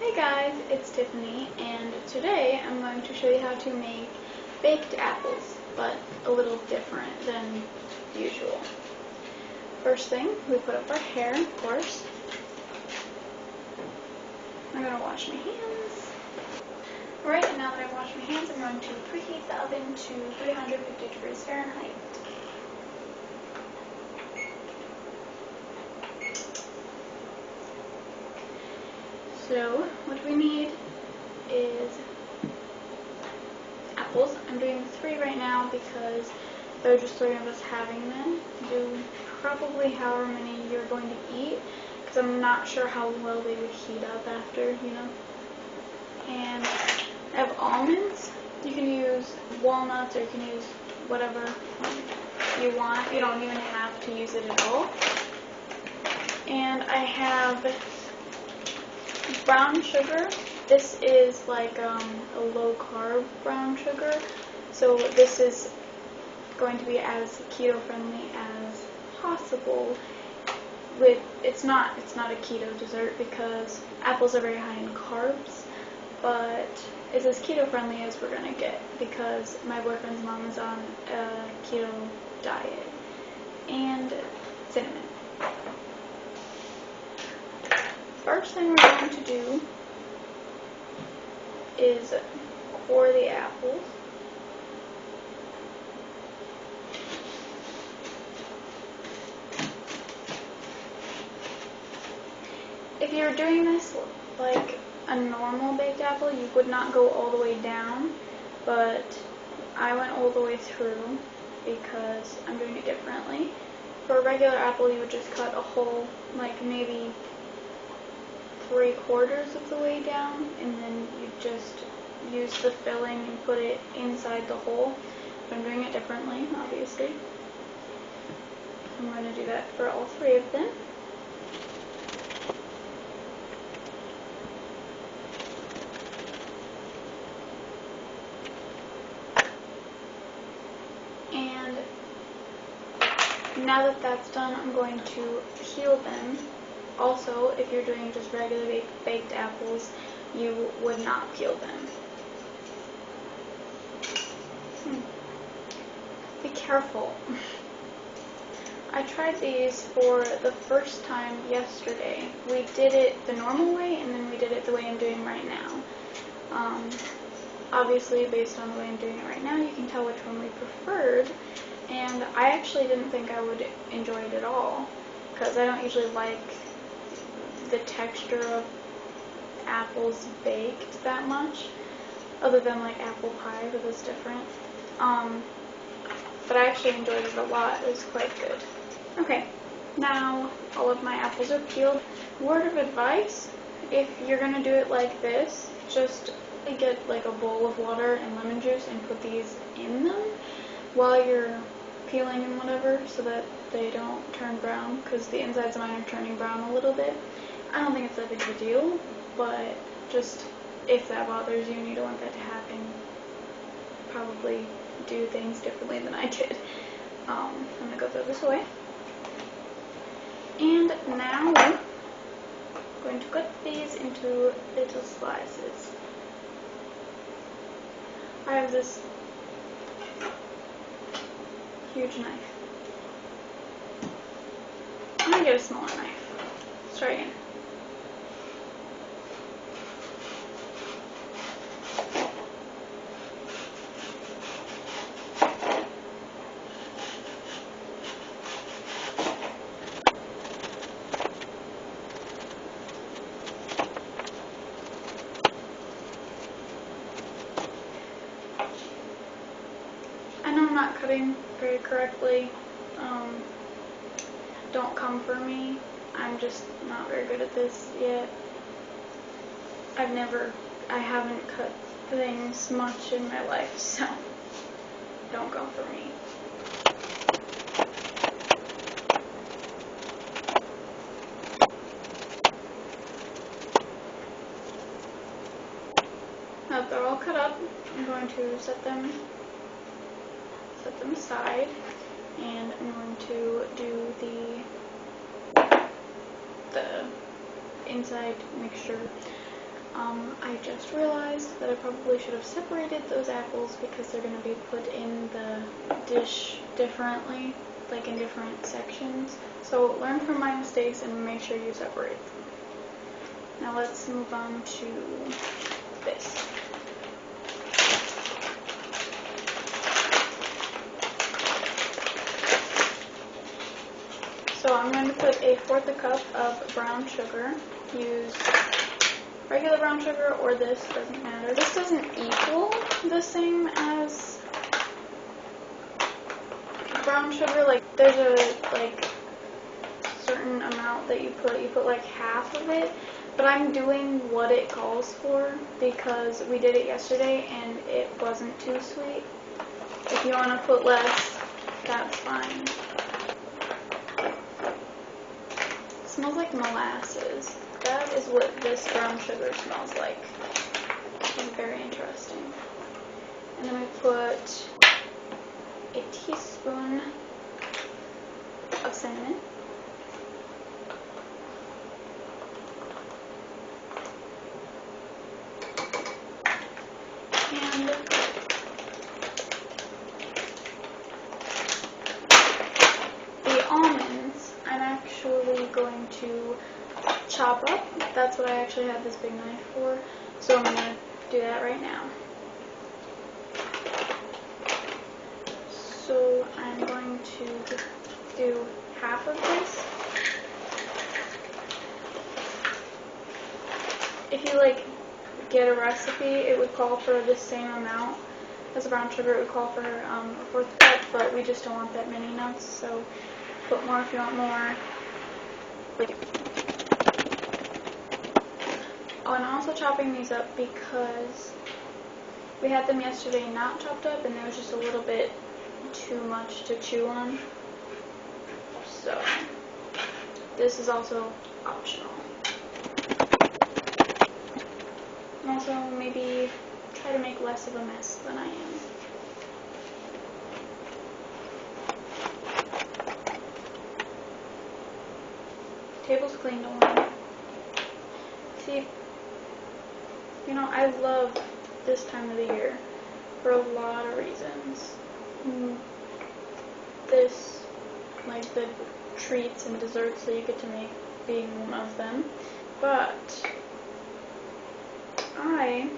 Hey guys, it's Tiffany, and today I'm going to show you how to make baked apples, but a little different than usual. First thing, we put up our hair, of course. I'm going to wash my hands. Alright, now that I've washed my hands, I'm going to preheat the oven to 350 degrees Fahrenheit. So, what we need is apples. I'm doing 3 right now because there are just 3 of us having them. Do probably however many you're going to eat, because I'm not sure how well they would heat up after, And I have almonds. You can use walnuts, or you can use whatever you want. You don't even have to use it at all. And I have brown sugar. This is like a low carb brown sugar, so this is going to be as keto friendly as possible. It's not a keto dessert because apples are very high in carbs, but it's as keto friendly as we're gonna get because my boyfriend's mom is on a keto diet. And cinnamon. First thing we're going to do is core the apples. If you're doing this like a normal baked apple, you would not go all the way down, but I went all the way through because I'm doing it differently. For a regular apple, you would just cut a hole, like maybe 3/4 of the way down, and then you just use the filling and put it inside the hole. But I'm doing it differently, obviously. I'm going to do that for all 3 of them. And now that that's done, I'm going to peel them. Also, if you're doing just regular baked apples, you would not peel them. Be careful. I tried these for the first time yesterday. We did it the normal way, and then we did it the way I'm doing right now. Obviously, based on the way I'm doing it right now, you can tell which one we preferred. And I actually didn't think I would enjoy it at all, because I don't usually like the texture of apples baked that much, other than like apple pie, but it's different. But I actually enjoyed it a lot. It was quite good. Okay, now all of my apples are peeled. Word of advice, if you're gonna do it like this, just get like a bowl of water and lemon juice and put these in them while you're peeling and whatever, so that they don't turn brown, because the insides of mine are turning brown a little bit. I don't think it's that big of a deal, but just if that bothers you and you don't want that to happen, probably do things differently than I did. I'm going to go throw this away. And now I'm going to cut these into little slices. I have this huge knife. I'm going to get a smaller knife. Let's try again. I know I'm not cutting very correctly. Don't come for me. I'm just not very good at this yet. I haven't cut things much in my life, so don't come for me. Now that they're all cut up, I'm going to set them aside, and I'm going to do the inside mixture. I just realized that I probably should have separated those apples because they're going to be put in the dish differently, like in different sections. So learn from my mistakes and make sure you separate them. Now let's move on to this. So I'm going to put 1/4 cup of brown sugar. Use regular brown sugar or this, doesn't matter. This doesn't equal the same as brown sugar. Like there's a certain amount that you put like half of it, but I'm doing what it calls for because we did it yesterday and it wasn't too sweet. If you want to put less, that's fine. It smells like molasses. That is what this brown sugar smells like. It's very interesting. And then we put a teaspoon of cinnamon. And the almonds, I'm actually going to chop up. That's what I actually have this big knife for. So I'm going to do that right now. So I'm going to do half of this. If you get a recipe, it would call for the same amount as brown sugar. It would call for a 1/4 cup, but we just don't want that many nuts, so put more if you want more. Oh, and I'm also chopping these up because we had them yesterday not chopped up, and there was just a little bit too much to chew on. So this is also optional. And also maybe try to make less of a mess than I am. Table's clean, don't worry. See, I love this time of the year for a lot of reasons. This, the treats and desserts that you get to make being one of them. But I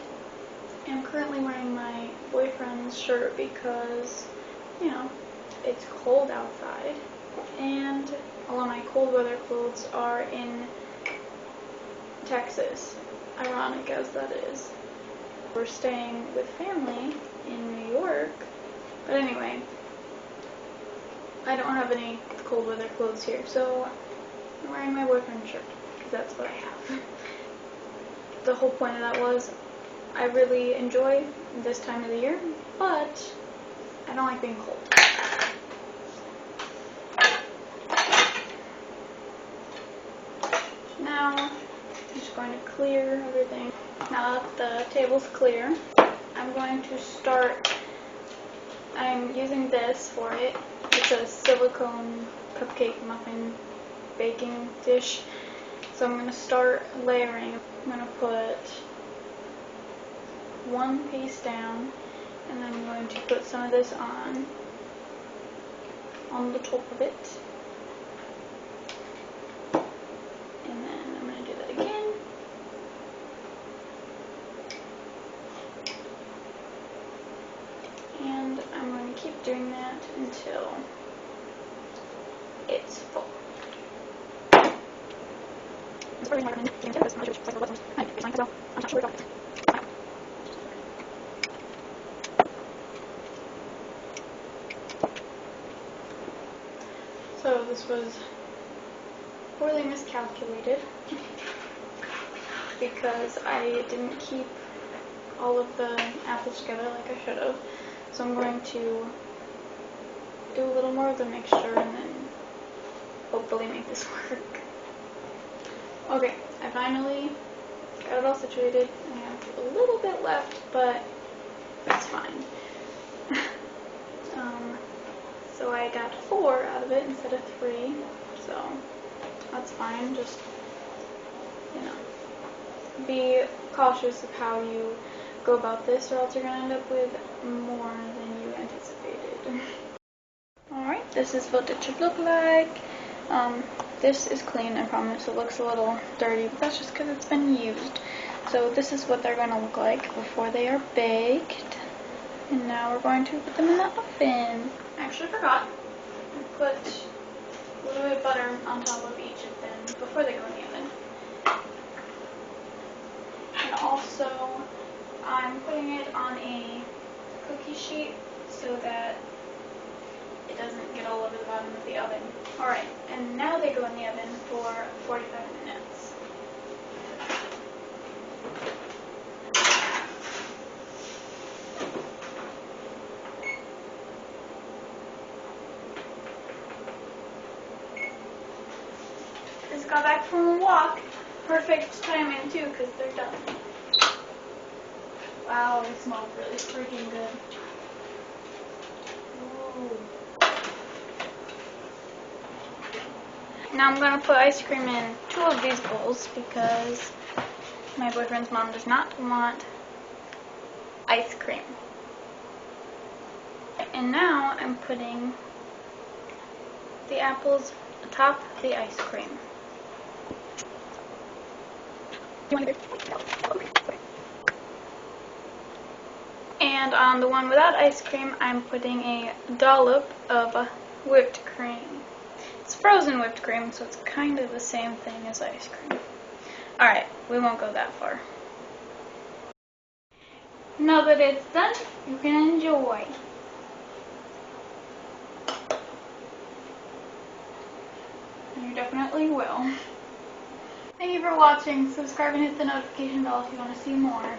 am currently wearing my boyfriend's shirt because, it's cold outside, and all of my cold weather clothes are in Texas, ironic as that is. We're staying with family in New York, but anyway, I don't have any cold weather clothes here, so I'm wearing my boyfriend's shirt because that's what I have. The whole point of that was I really enjoy this time of the year, but I don't like being cold. Now I'm just going to clear everything. Now that the table's clear, I'm going to start. I'm using this for it. It's a silicone cupcake muffin baking dish. So I'm going to start layering. I'm going to put one piece down, and then I'm going to put some of this on the top of it. And then I'm going to do that again. And I'm going to keep doing that until it's full. So this was poorly miscalculated because I didn't keep all of the apples together like I should have. So I'm going to do a little more of the mixture and then hopefully make this work. Okay, I finally got it all situated. I have a little bit left, but that's fine. So I got 4 out of it instead of 3, so that's fine. Just, be cautious of how you go about this, or else you're going to end up with more than you anticipated. Alright, this is what it should look like. This is clean, I promise. It looks a little dirty, but that's just because it's been used. So this is what they're going to look like before they are baked. And now we're going to put them in the oven. I actually forgot. I put a little bit of butter on top of each of them before they go in the oven. And also, I'm putting it on a cookie sheet so that it doesn't get all over the bottom of the oven. Alright, and now they go in the oven for 45 minutes. Just got back from a walk. Perfect timing too, because they're done. Wow, they smell really freaking good. Ooh. Now I'm going to put ice cream in 2 of these bowls because my boyfriend's mom does not want ice cream. And now I'm putting the apples atop the ice cream. And on the one without ice cream, I'm putting a dollop of whipped cream. It's frozen whipped cream, so it's kind of the same thing as ice cream. Alright, we won't go that far. Now that it's done, you can enjoy. You definitely will. Thank you for watching. Subscribe and hit the notification bell if you want to see more.